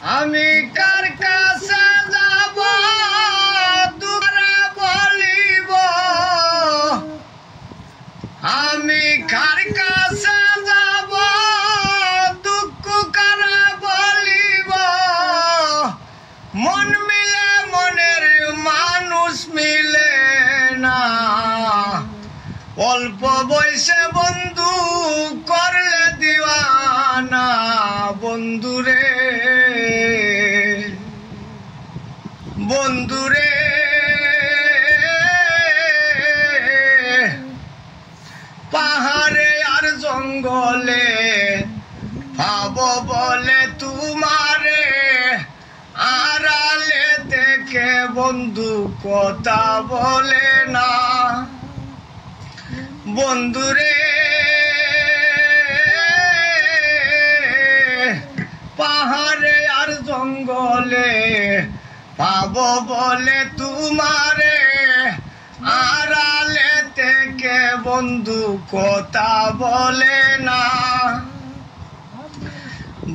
আমি কার কাছে যাব তোরা বলিব আমি কার কাছে যাব দুঃখ কারা বলিব মন মিলে মনের মানুষ মিলে না অল্প বয়সে বন্ধু করলে দিওয়ানা বন্ধুরে বন্ধুরে পাহাড়ে আর জঙ্গলে পাবো বলে তোমারে আড়ালে থেকে বন্ধু কথা বলে না বন্ধুরে পাহাড়ে আর জঙ্গলে পাবো বলে তোমারে আড়ালে থেকে বন্ধু কথা বলে না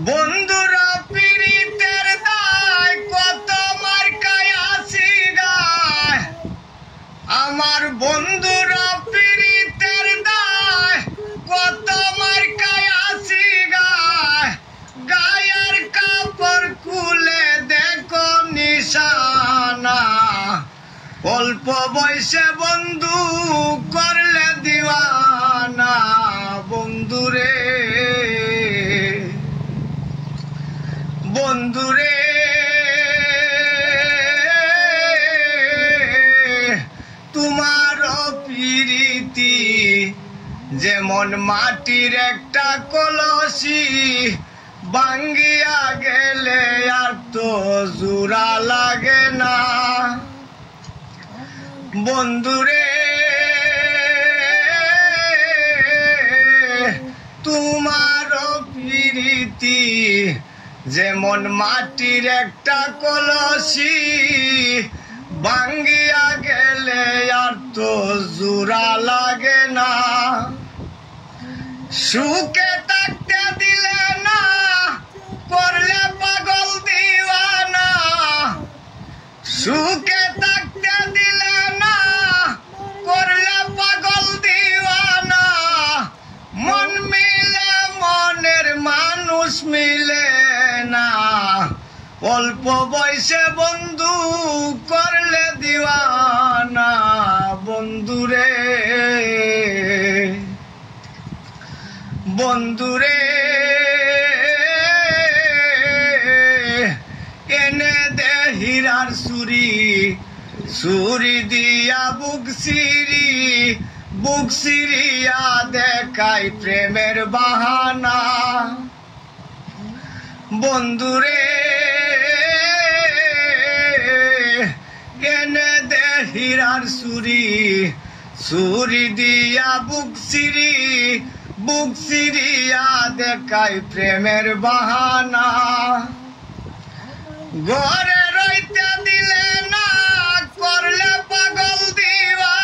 বন্ধুরা পীড়িতের দায় কত মার্কায় আসি গায় আমার বন্ধুরা পীড়িতের দায় কত মার্কায় আসি গায় গায়ের কাপড় খুলে দেখো নিশানা অল্প বয়সে বন্ধু করলে দিওয়ানা বন্ধুরে বন্ধুরে তোমার প্রীতি যেমন মাটির একটা কলসি ভাঙ্গিয়া গেলে আর তো জোড়া লাগে না বন্ধুরে তোমার প্রীতি যেমন মাটির একটা কলসি ভাঙ্গিয়া গেলে আর তো জোড়া লাগে না সুখে থাকতে দিলে না করলে পাগল দিওয়ানা সুখে থাকতে দিলে না করলে পাগল দিওয়ানা মন মিলে মনের মানুষ মিলে না অল্প বয়সে বন্ধু করলে দিওয়ানা বন্ধুরে বন্ধুরে এনে দে হীরার সুরি সুরি দিয়া বুক সিরিয়া দেখাই প্রেমের বাহানা বন্ধুরে এনে দে হীরার সুরি দিয়া বুক সিরিয়া দেখাই প্রেমের বাহানা ঘরে রইতে দিলে না করলে পাগল দিওয়ানা